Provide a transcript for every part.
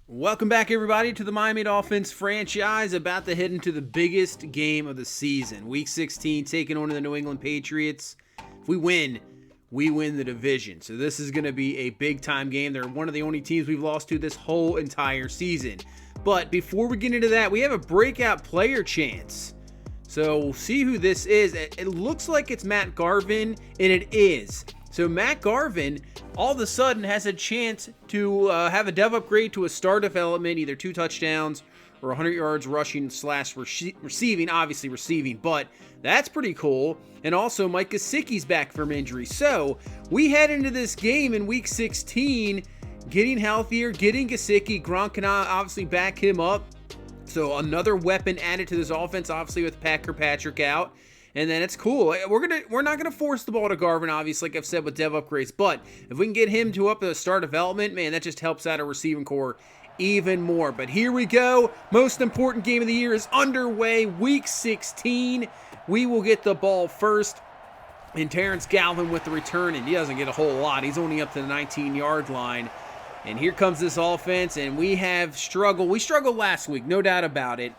Welcome back, everybody, to the Miami Dolphins franchise. About to head into the biggest game of the season. Week 16, taking on the New England Patriots. If we win the division. So this is going to be a big-time game. They're one of the only teams we've lost to this whole entire season. But before we get into that, we have a breakout player chance. So we'll see who this is. It looks like it's Matt Garvin, and it is. So Matt Garvin all of a sudden has a chance to have a dev upgrade to a star development, either 2 touchdowns or 100 yards rushing / receiving, obviously receiving, but that's pretty cool. And also Mike Gesicki's back from injury. So we head into this game in week 16, getting healthier, getting Gesicki. Gronk can obviously back him up. So another weapon added to this offense, obviously with Patrick out. And then it's cool. We're not gonna force the ball to Garvin, obviously, like I've said with dev upgrades. But if we can get him to up the star development, man, that just helps out our receiving core even more. But here we go. Most important game of the year is underway. Week 16. We will get the ball first. And Terrence Galvin with the return, and he doesn't get a whole lot. He's only up to the 19-yard line. And here comes this offense, and we have struggled. We struggled last week, no doubt about it.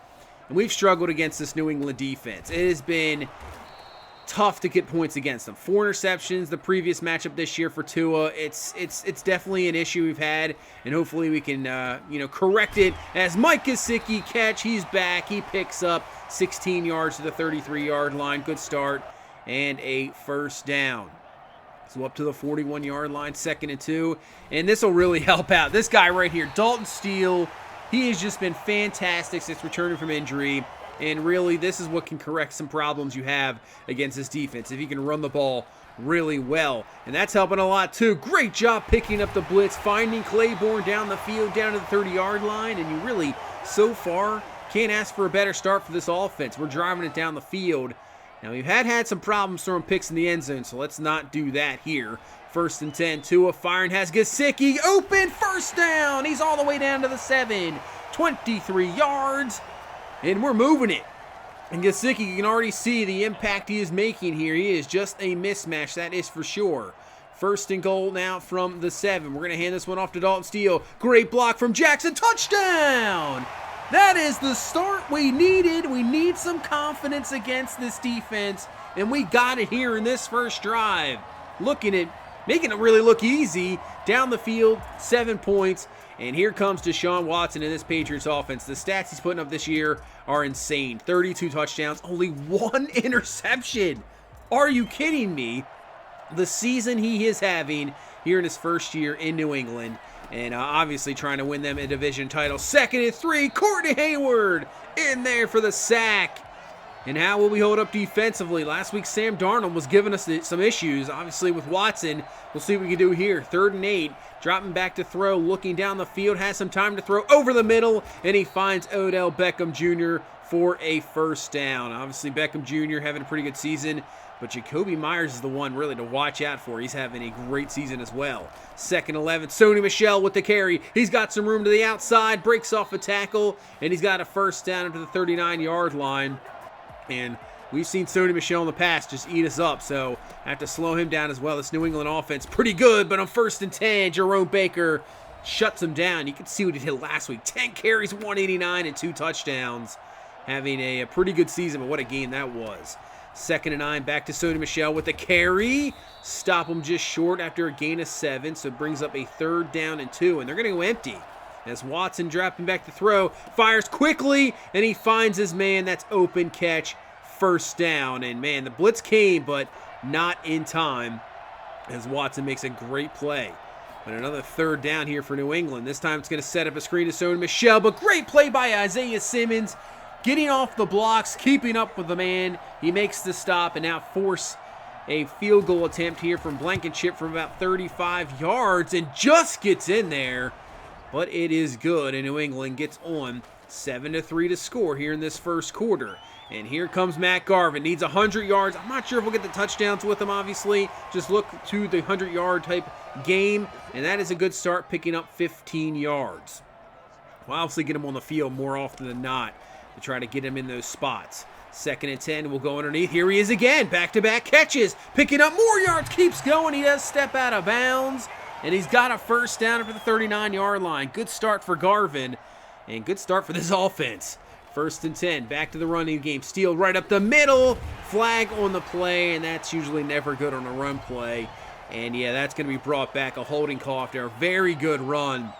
And we've struggled against this New England defense. It has been tough to get points against them. 4 interceptions the previous matchup this year for Tua. It's definitely an issue we've had, and hopefully we can correct it. As Mike Gesicki catch, he's back. He picks up 16 yards to the 33-yard line. Good start and a first down. So up to the 41-yard line, 2nd and 2, and this will really help out. This guy right here, Dalton Steele. He has just been fantastic since returning from injury, and really this is what can correct some problems you have against this defense, if he can run the ball really well, and that's helping a lot too. Great job picking up the blitz, finding Claiborne down the field, down to the 30-yard line, and you really, so far, can't ask for a better start for this offense. We're driving it down the field. Now, we've had some problems throwing picks in the end zone, so let's not do that here. 1st and 10, Tua firing, has Gesicki open, first down. He's all the way down to the 7, 23 yards, and we're moving it. And Gesicki, you can already see the impact he is making here. He is just a mismatch, that is for sure. 1st and goal now from the 7. We're going to hand this one off to Dalton Steele. Great block from Jackson, touchdown! That is the start we needed. We need some confidence against this defense, and we got it here in this first drive. Making it really look easy. Down the field, 7 points, and here comes Deshaun Watson in this Patriots offense. The stats he's putting up this year are insane. 32 touchdowns, only 1 interception. Are you kidding me? The season he is having here in his first year in New England. And obviously trying to win them a division title. 2nd and 3, Courtney Hayward in there for the sack. And how will we hold up defensively? Last week, Sam Darnold was giving us some issues, obviously, with Watson. We'll see what we can do here. 3rd and 8, dropping back to throw, looking down the field, has some time to throw over the middle, and he finds Odell Beckham Jr. for a first down. Obviously, Beckham Jr. having a pretty good season. But Jacoby Myers is the one really to watch out for. He's having a great season as well. 2nd 11, Sony Michel with the carry. He's got some room to the outside, breaks off a tackle, and he's got a first down to the 39-yard line. And we've seen Sony Michel in the past just eat us up, so I have to slow him down as well. This New England offense, pretty good, but on 1st and 10, Jerome Baker shuts him down. You can see what he did last week. 10 carries, 189, and 2 touchdowns. Having a pretty good season, but what a game that was. 2nd and 9, back to Sony Michel with the carry. Stop him just short after a gain of 7, so it brings up a 3rd down and 2, and they're going to go empty. As Watson dropping back to throw, fires quickly, and he finds his man. That's open catch, first down. And man, the blitz came, but not in time, as Watson makes a great play. But another 3rd down here for New England. This time it's going to set up a screen to Sony Michel, but great play by Isaiah Simmons. Getting off the blocks, keeping up with the man. He makes the stop and now force a field goal attempt here from Blankenship from about 35 yards and just gets in there. But it is good, and New England gets on 7-3 to score here in this first quarter. And here comes Matt Garvin. Needs 100 yards. I'm not sure if we'll get the touchdowns with him, obviously. Just look to the 100-yard type game, and that is a good start, picking up 15 yards. We'll obviously get him on the field more often than not to try to get him in those spots. 2nd and 10, we'll go underneath. Here he is again, back-to-back catches, picking up more yards, keeps going. He does step out of bounds, And he's got a first down over the 39-yard line. Good start for Garvin, and good start for this offense. 1st and 10, back to the running game. Steele right up the middle, flag on the play, and that's usually never good on a run play. And yeah, that's going to be brought back, a holding call after a very good run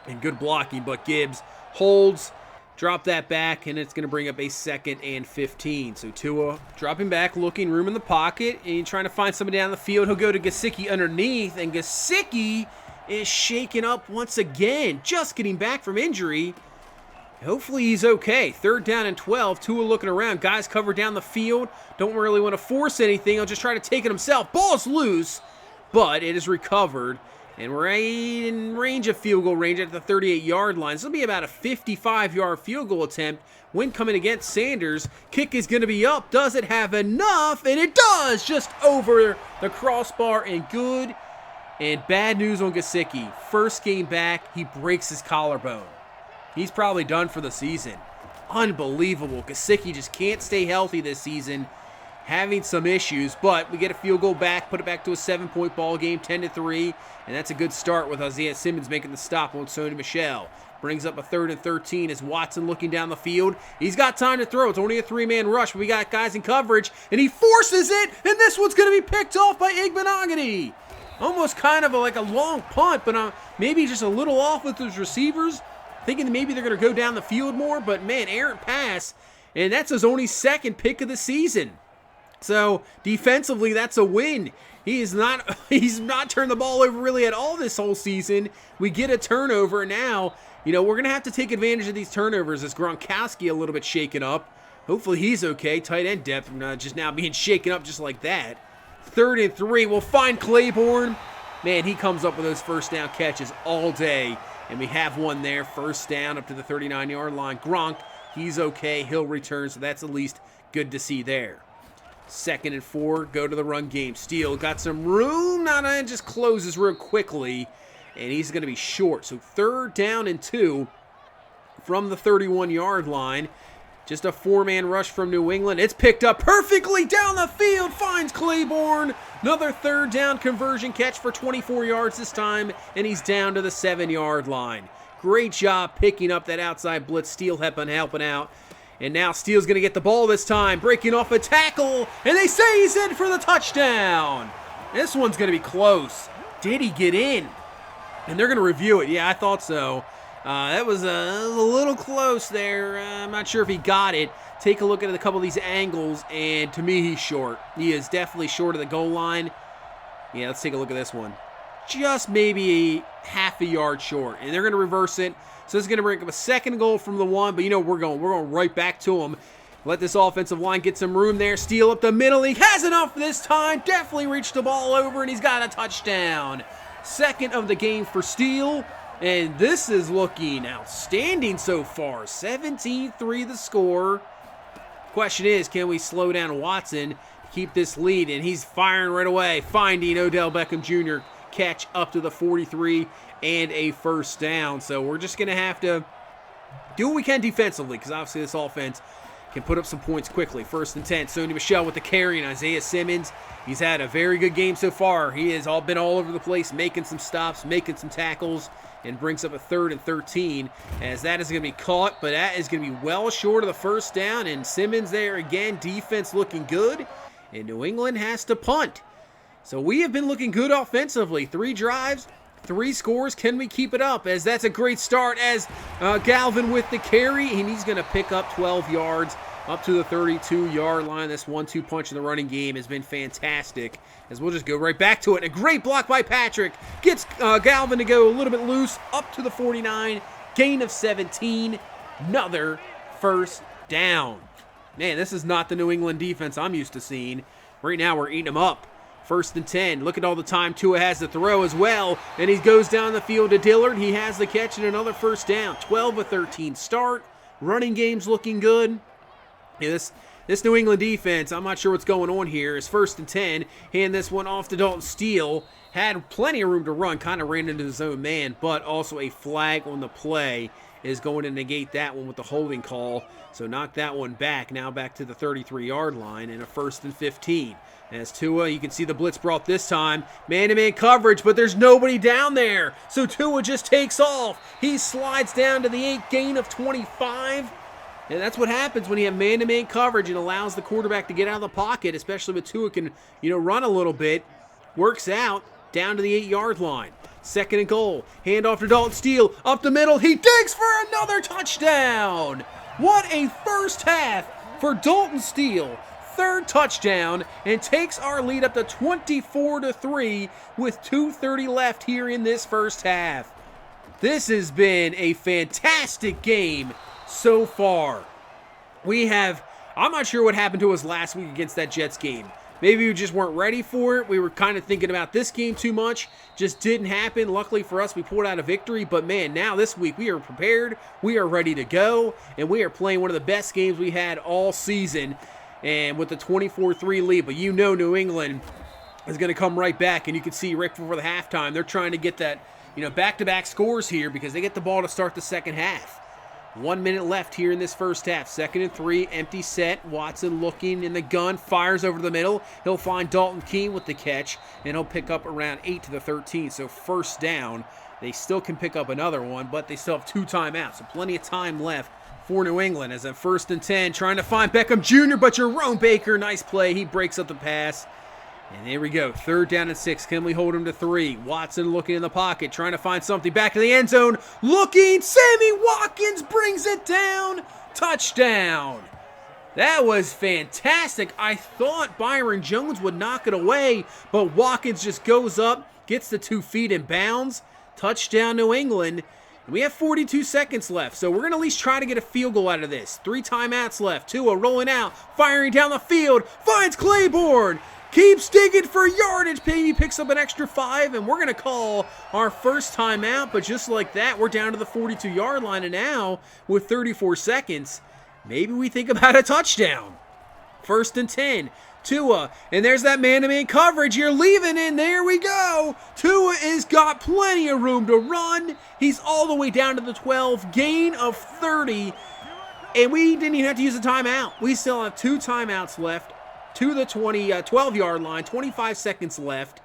and good blocking, but Gibbs holds, drop that back, and it's going to bring up a 2nd and 15. So Tua dropping back, looking, room in the pocket, and trying to find somebody down the field. He'll go to Gesicki underneath, and Gesicki is shaken up once again, just getting back from injury. Hopefully he's okay. 3rd down and 12. Tua looking around. Guys covered down the field. Don't really want to force anything. He'll just try to take it himself. Ball's loose, but it is recovered. And we're in range of field goal range at the 38-yard line. This will be about a 55-yard field goal attempt. When coming against Sanders. Kick is going to be up. Does it have enough? And it does! Just over the crossbar and good. And bad news on Gesicki. First game back, he breaks his collarbone. He's probably done for the season. Unbelievable. Gesicki just can't stay healthy this season. Having some issues, but we get a field goal back, put it back to a 7-point ball game, 10-3, and that's a good start with Isaiah Simmons making the stop on Sony Michel. Brings up a 3rd and 13 as Watson looking down the field. He's got time to throw. It's only a 3-man rush, but we got guys in coverage, and he forces it, and this one's going to be picked off by Igbenogany. Almost kind of like a long punt, but maybe just a little off with his receivers. Thinking that maybe they're going to go down the field more, but man, errant pass, and that's his only 2nd pick of the season. So defensively, that's a win. He's not turned the ball over really at all this whole season. We get a turnover now. We're going to have to take advantage of these turnovers as Gronkowski a little bit shaken up. Hopefully he's okay. Tight end depth just now being shaken up just like that. 3rd and 3. We'll find Claiborne. Man, he comes up with those first down catches all day. And we have one there, 1st down up to the 39-yard line. Gronk, he's okay. He'll return, so that's at least good to see there. 2nd and 4, go to the run game. Steele got some room. Just closes real quickly, and he's going to be short. So 3rd down and 2 from the 31-yard line. Just a 4-man rush from New England. It's picked up perfectly down the field. Finds Claiborne. Another 3rd down conversion catch for 24 yards this time. And he's down to the 7-yard line. Great job picking up that outside blitz. Steele helping out. And now Steele's going to get the ball this time. Breaking off a tackle. And they say he's in for the touchdown. This one's going to be close. Did he get in? And they're going to review it. Yeah, I thought so. That was a little close there. I'm not sure if he got it. Take a look at a couple of these angles, and to me, he's short. He is definitely short of the goal line. Yeah, let's take a look at this one. Just maybe a half a yard short, and they're going to reverse it. So this is going to bring up a 2nd goal from the 1, but we're going right back to him. Let this offensive line get some room there. Steele up the middle. He has enough this time. Definitely reached the ball over, and he's got a touchdown. 2nd of the game for Steele. And this is looking outstanding so far. 17-3 the score. Question is, can we slow down Watson to keep this lead? And he's firing right away, finding Odell Beckham Jr. Catch up to the 43 and a 1st down. So we're just going to have to do what we can defensively, because obviously this offense can put up some points quickly. 1st and 10. Sony Michel with the carry, and Isaiah Simmons. He's had a very good game so far. He has been all over the place, making some stops, making some tackles, and brings up a 3rd and 13, as that is going to be caught, but that is going to be well short of the 1st down, and Simmons there again, defense looking good, and New England has to punt. So we have been looking good offensively. 3 drives, 3 scores. Can we keep it up? As that's a great start as Galvin with the carry, and he's going to pick up 12 yards up to the 32-yard line. This 1-2 punch in the running game has been fantastic, as we'll just go right back to it. A great block by Patrick. Gets Galvin to go a little bit loose up to the 49. Gain of 17. Another 1st down. Man, this is not the New England defense I'm used to seeing. Right now we're eating them up. 1st and 10. Look at all the time Tua has to throw as well. And he goes down the field to Dillard. He has the catch and another 1st down. 12-13 start. Running game's looking good. Yeah, this New England defense, I'm not sure what's going on here. It's 1st and 10. Hand this one off to Dalton Steele. Had plenty of room to run. Kind of ran into his own man, but also a flag on the play. is going to negate that one with the holding call. So knock that one back. Now back to the 33-yard line and a 1st and 15. As Tua, you can see the blitz brought this time. Man-to-man coverage, but there's nobody down there. So Tua just takes off. He slides down to the 8, gain of 25. And that's what happens when you have man-to-man coverage and allows the quarterback to get out of the pocket, especially with Tua can, run a little bit. Works out down to the 8-yard line. 2nd and goal. Hand off to Dalton Steele. Up the middle. He digs for another touchdown. What a first half for Dalton Steele. 3rd touchdown and takes our lead up to 24-3 with 2:30 left here in this first half. This has been a fantastic game so far. I'm not sure what happened to us last week against that Jets game. Maybe we just weren't ready for it. We were kind of thinking about this game too much. Just didn't happen. Luckily for us, we pulled out a victory. But man, now this week we are prepared. We are ready to go. And we are playing one of the best games we had all season. And with the 24-3 lead. But New England is going to come right back. And you can see right before the halftime, they're trying to get that, back-to-back scores here because they get the ball to start the second half. 1 minute left here in this first half. 2nd and 3, empty set. Watson looking in the gun, fires over the middle. He'll find Dalton Keene with the catch, and he'll pick up around 8 to the 13. So first down. They still can pick up another one, but they still have 2 timeouts. So plenty of time left for New England as a 1st and 10, trying to find Beckham Jr., but Jerome Baker, nice play. He breaks up the pass. And there we go, 3rd down and 6. Can we hold him to 3? Watson looking in the pocket, trying to find something. Back to the end zone, looking. Sammy Watkins brings it down. Touchdown. That was fantastic. I thought Byron Jones would knock it away, but Watkins just goes up, gets the 2 feet and bounds. Touchdown, New England. And we have 42 seconds left, so we're going to at least try to get a field goal out of this. 3 timeouts left. Tua rolling out, firing down the field, finds Claiborne. Keeps digging for yardage. Maybe picks up an extra 5, and we're going to call our first timeout. But just like that, we're down to the 42-yard line, and now with 34 seconds, maybe we think about a touchdown. 1st and 10. Tua, and there's that man-to-man coverage. You're leaving, and there we go. Tua has got plenty of room to run. He's all the way down to the 12, gain of 30, and we didn't even have to use a timeout. We still have 2 timeouts left. To the 12-yard line, 25 seconds left.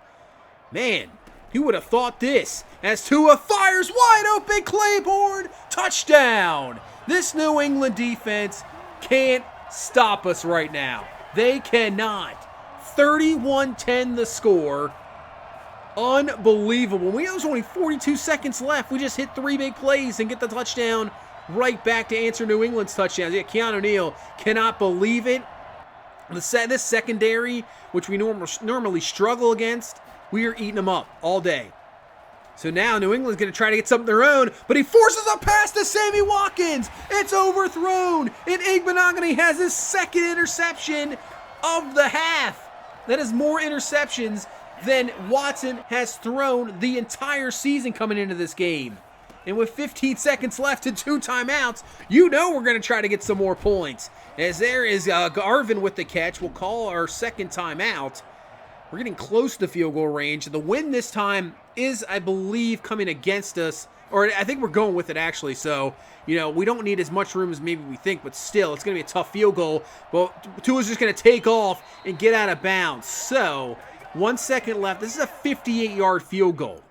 Man, who would have thought this? As Tua fires wide open, Claiborne, touchdown. This New England defense can't stop us right now. They cannot. 31-10 the score. Unbelievable. When there's only 42 seconds left, we just hit 3 big plays and get the touchdown right back to answer New England's touchdowns. Yeah, Keanu Neal cannot believe it. This secondary, which we normally struggle against, we are eating them up all day. So now New England's going to try to get something of their own, but he forces a pass to Sammy Watkins. It's overthrown, and Igbenogany has his 2nd interception of the half. That is more interceptions than Watson has thrown the entire season coming into this game. And with 15 seconds left and 2 timeouts, we're going to try to get some more points. As there is Garvin with the catch. We'll call our 2nd timeout. We're getting close to field goal range. The win this time is, I believe, coming against us. Or I think we're going with it, actually. So, we don't need as much room as maybe we think. But still, it's going to be a tough field goal. But Tua's just going to take off and get out of bounds. So, 1 second left. This is a 58-yard field goal.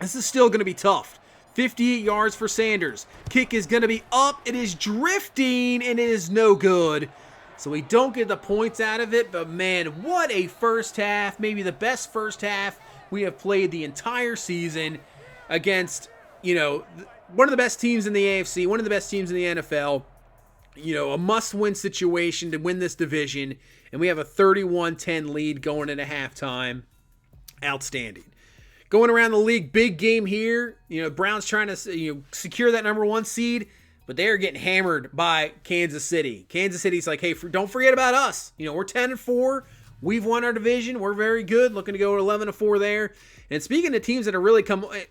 This is still going to be tough. 58 yards for Sanders. Kick is going to be up. It is drifting, and it is no good. So we don't get the points out of it, but man, what a first half. Maybe the best first half we have played the entire season against, one of the best teams in the AFC, one of the best teams in the NFL. A must-win situation to win this division, and we have a 31-10 lead going into halftime. Outstanding. Going around the league, big game here. Browns trying to secure that number 1 seed, but they are getting hammered by Kansas City. Kansas City's like, hey, don't forget about us. We're 10-4. We've won our division. We're very good. Looking to go 11-4 there. And speaking of teams that are really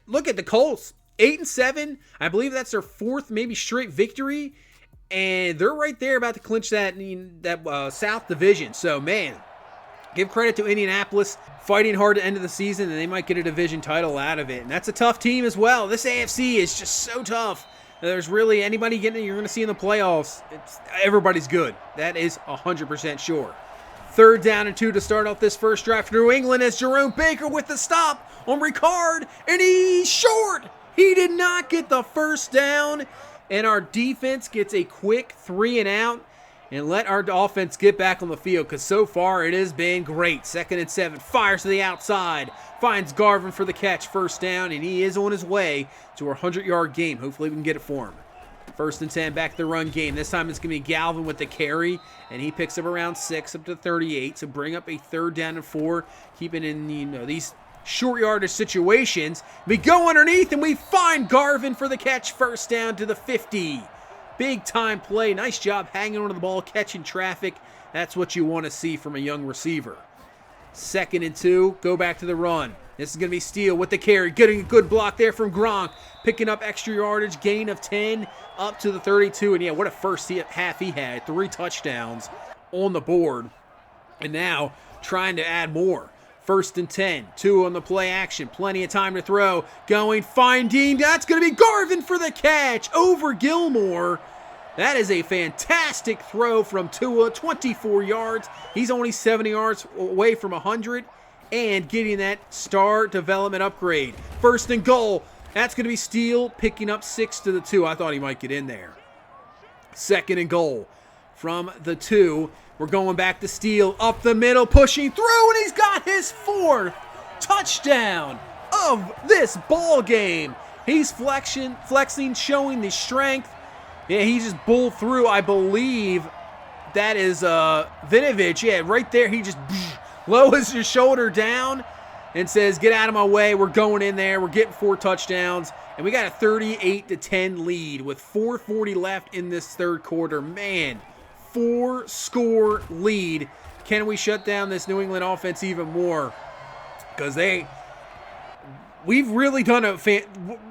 look at the Colts, 8-7. I believe that's their 4th, maybe straight victory, and they're right there about to clinch that South division. So man, give credit to Indianapolis, fighting hard to end of the season, and they might get a division title out of it. And that's a tough team as well. This AFC is just so tough. there's really anybody you're going to see in the playoffs. Everybody's good. That is 100% sure. 3rd down and 2 to start off this first drive for New England as Jerome Baker with the stop on Ricard, and he's short. He did not get the first down, and our defense gets a quick 3 and out and let our offense get back on the field because so far it has been great. 2nd and 7, fires to the outside, finds Garvin for the catch, 1st down, and he is on his way to our 100-yard game. Hopefully we can get it for him. 1st and 10, back to the run game. This time it's going to be Galvin with the carry, and he picks up around 6 up to 38. So bring up a 3rd down and 4, keeping in these short yardage situations. We go underneath and we find Garvin for the catch, 1st down to the 50. Big time play. Nice job hanging onto the ball, catching traffic. That's what you want to see from a young receiver. 2nd and 2, go back to the run. This is going to be Steele with the carry, getting a good block there from Gronk, picking up extra yardage, gain of 10 up to the 32. And yeah, what a first half he had. 3 touchdowns on the board. And now trying to add more. 1st and 10, 2 on the play action, plenty of time to throw. Going, finding, that's going to be Garvin for the catch over Gilmore. That is a fantastic throw from Tua, 24 yards. He's only 70 yards away from 100 and getting that star development upgrade. 1st and goal. That's going to be Steele picking up 6 to the 2. I thought he might get in there. 2nd and goal from the 2. We're going back to Steele, up the middle, pushing through, and he's got his 4th touchdown of this ball game. He's flexing, showing the strength. Yeah, he just bulled through. I believe that is Vinovich. Yeah, right there, he just lowers his shoulder down and says, get out of my way. We're going in there. We're getting 4 touchdowns. And we got a 38-10 lead with 4:40 left in this 3rd quarter. Man, 4-score lead. Can we shut down this New England offense even more? Because we've really done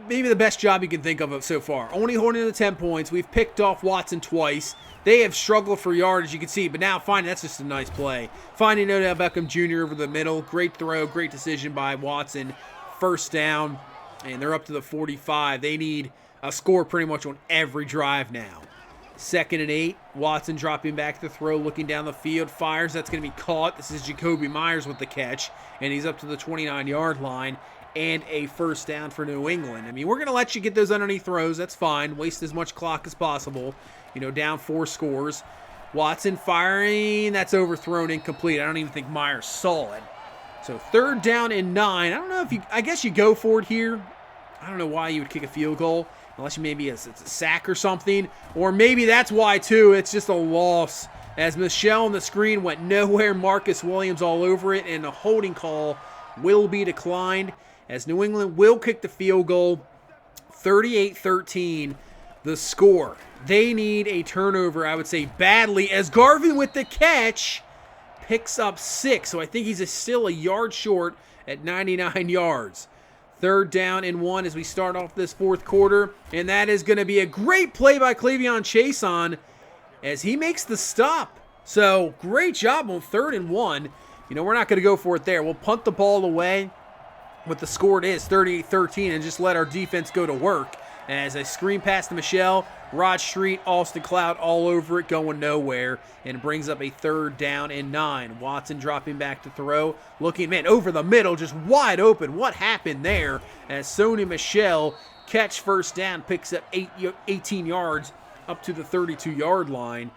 maybe the best job you can think of so far. Only holding to 10 points. We've picked off Watson twice. They have struggled for yardage, you can see, but now that's just a nice play. Finding Odell Beckham Jr. over the middle. Great throw, great decision by Watson. 1st down, and they're up to the 45. They need a score pretty much on every drive now. 2nd and 8, Watson dropping back the throw, looking down the field, fires. That's going to be caught. This is Jacoby Myers with the catch, and he's up to the 29-yard line. And a 1st down for New England. I mean, we're going to let you get those underneath throws. That's fine. Waste as much clock as possible. Down 4 scores. Watson firing. That's overthrown, incomplete. I don't even think Myers saw it. So 3rd down and 9. I don't know if I guess you go for it here. I don't know why you would kick a field goal. Unless maybe it's a sack or something. Or maybe that's why, too. It's just a loss. As Michelle on the screen went nowhere. Marcus Williams all over it. And a holding call will be declined. As New England will kick the field goal. 38-13 the score. They need a turnover, I would say, badly, as Garvin with the catch picks up 6. So I think he's still a yard short at 99 yards. 3rd down and 1 as we start off this 4th quarter. And that is going to be a great play by Cleveon Chason as he makes the stop. So great job on 3rd and 1. We're not going to go for it there. We'll punt the ball away. What the score is 38-13 and just let our defense go to work. As I screen past to Michelle, Rod Street, Austin Cloud all over it, going nowhere, and brings up a 3rd down and 9. Watson dropping back to throw, looking, man, over the middle, just wide open. What happened there? As Sony Michel catch 1st down, picks up 18 yards up to the 32-yard line.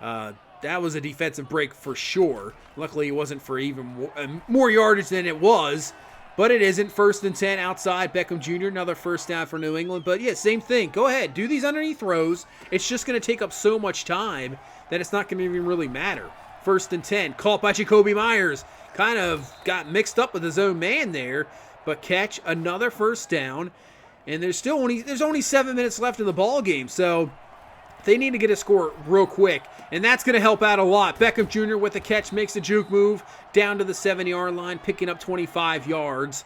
That was a defensive break for sure. Luckily, it wasn't for even more yardage than it was. But it isn't. 1st and 10 outside. Beckham Jr., another 1st down for New England. But yeah, same thing. Go ahead. Do these underneath throws. It's just going to take up so much time that it's not going to even really matter. 1st and 10. Caught by Jacoby Myers. Kind of got mixed up with his own man there. But catch another 1st down. And there's only 7 minutes left in the ball game. So they need to get a score real quick. And that's going to help out a lot. Beckham Jr. with the catch makes the juke move down to the 7-yard line, picking up 25 yards.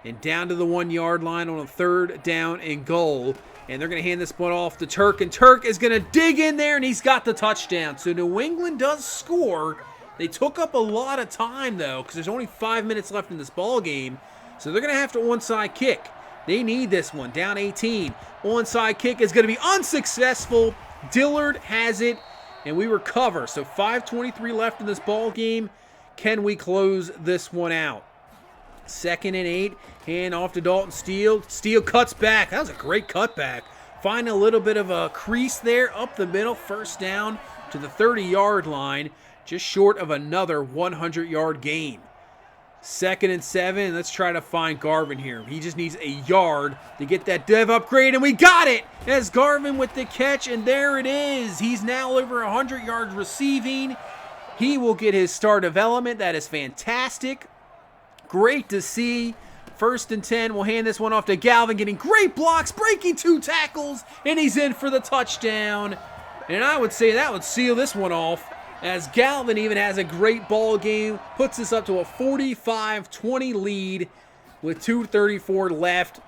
And down to the 1-yard line on a 3rd down and goal. And they're going to hand this one off to Turk. And Turk is going to dig in there, and he's got the touchdown. So New England does score. They took up a lot of time, though, because there's only 5 minutes left in this ball game. So they're going to have to onside kick. They need this one. Down 18. Onside kick is going to be unsuccessful. Dillard has it, and we recover. So 5:23 left in this ball game. Can we close this one out? 2nd and 8. Hand off to Dalton Steele. Steele cuts back. That was a great cutback. Find a little bit of a crease there up the middle. First down to the 30-yard line. Just short of another 100-yard gain. 2nd and 7. Let's try to find Garvin here. He just needs a yard to get that dev upgrade, and we got it! As Garvin with the catch, and there it is. He's now over 100 yards receiving. He will get his star development. That is fantastic. Great to see. 1st and 10. We'll hand this one off to Galvin, getting great blocks, breaking 2 tackles, and he's in for the touchdown. And I would say that would seal this one off, as Galvin even has a great ball game, puts us up to a 45-20 lead with 2:34 left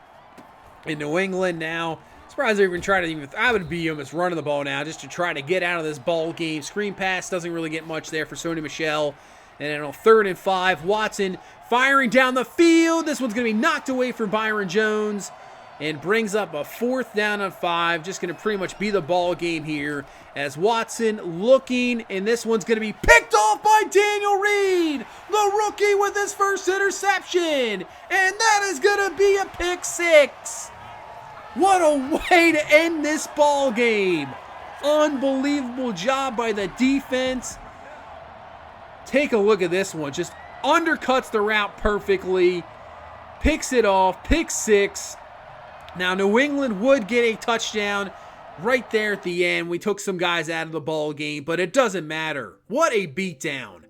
in New England now. Surprised they even try to I would be almost running the ball now just to try to get out of this ball game. Screen pass doesn't really get much there for Sony Michel. And then on 3rd and 5, Watson firing down the field. This one's going to be knocked away from Byron Jones and brings up a 4th down and 5. Just going to pretty much be the ball game here as Watson looking, and this one's going to be picked off by Daniel Reed, the rookie, with his first interception. And that is going to be a pick 6. What a way to end this ball game. Unbelievable job by the defense. Take a look at this one. Just undercuts the route perfectly. Picks it off. Pick 6. Now, New England would get a touchdown right there at the end. We took some guys out of the ball game, but it doesn't matter. What a beatdown.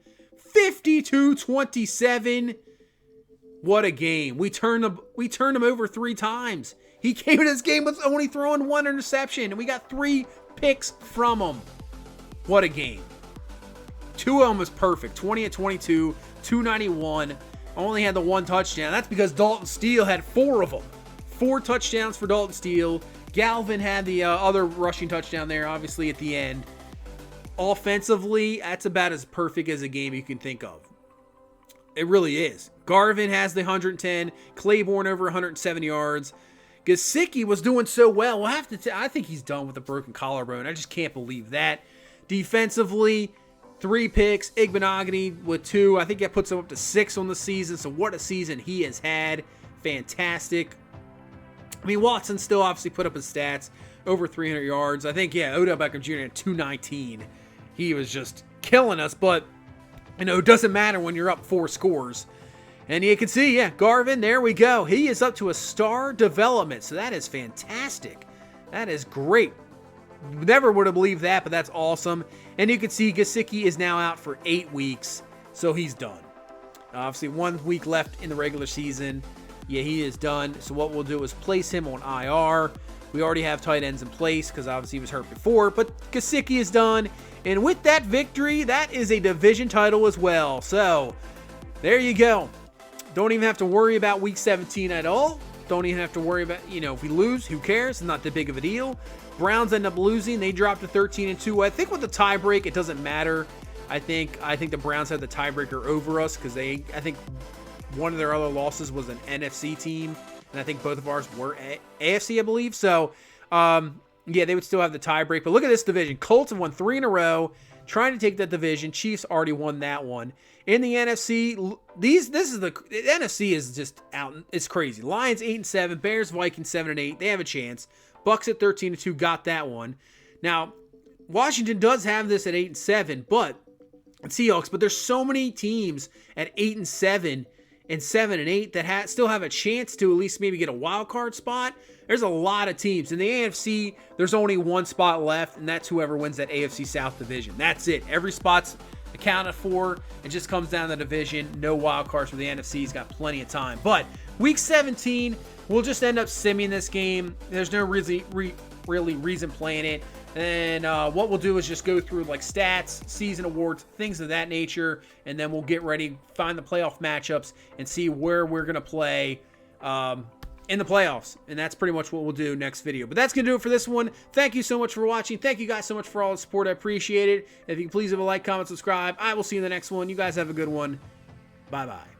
52-27. What a game. We turned him over 3 times. He came in this game with only throwing 1 interception, and we got 3 picks from him. What a game. 2 of them was perfect. 20-22, 291. Only had the 1 touchdown. That's because Dalton Steele had 4 of them. 4 touchdowns for Dalton Steele. Galvin had the other rushing touchdown there, obviously, at the end. Offensively, that's about as perfect as a game you can think of. It really is. Garvin has the 110. Claiborne over 107 yards. Gesicki was doing so well. We'll have to I think he's done with a broken collarbone. I just can't believe that. Defensively, 3 picks. Igbenogany with 2. I think that puts him up to 6 on the season. So what a season he has had. Fantastic. I mean, Watson still obviously put up his stats, over 300 yards. I think, yeah, Odell Beckham Jr. at 219. He was just killing us, but, you know, it doesn't matter when you're up 4 scores. And you can see, yeah, Garvin, there we go. He is up to a star development, so that is fantastic. That is great. Never would have believed that, but that's awesome. And you can see Gesicki is now out for 8 weeks, so he's done. Obviously, 1 week left in the regular season. Yeah, he is done. So what we'll do is place him on IR. We already have tight ends in place because obviously he was hurt before. But Gesicki is done. And with that victory, that is a division title as well. So there you go. Don't even have to worry about week 17 at all. Don't even have to worry about, you know, if we lose, who cares? It's not that big of a deal. Browns end up losing. They dropped to 13-2. I think with the tie break, it doesn't matter. I think the Browns had the tiebreaker over us because I think one of their other losses was an NFC team, and I think both of ours were AFC, I believe. So, yeah, they would still have the tiebreak. But look at this division. Colts have won 3 in a row, trying to take that division. Chiefs already won that one. In the NFC, the NFC is just out. It's crazy. Lions 8-7, Bears, Vikings 7-8. They have a chance. Bucks at 13-2 got that one. Now, Washington does have this at 8-7, but Seahawks. But there's so many teams at 8-7. And 7-8 that still have a chance to at least maybe get a wild card spot. There's a lot of teams. In the AFC, there's only 1 spot left, and that's whoever wins that AFC South division. That's it. Every spot's accounted for. It just comes down to the division. No wild cards for the NFC. He's got plenty of time. But week 17, we'll just end up simming this game. There's no really reason playing it. And what we'll do is just go through like stats, season awards, things of that nature, and then we'll get ready, find the playoff matchups, and see where we're going to play in the playoffs. And that's pretty much what we'll do next video. But that's going to do it for this one. Thank you so much for watching. Thank you guys so much for all the support. I appreciate it. If you can please leave a like, comment, subscribe. I will see you in the next one. You guys have a good one. Bye-bye.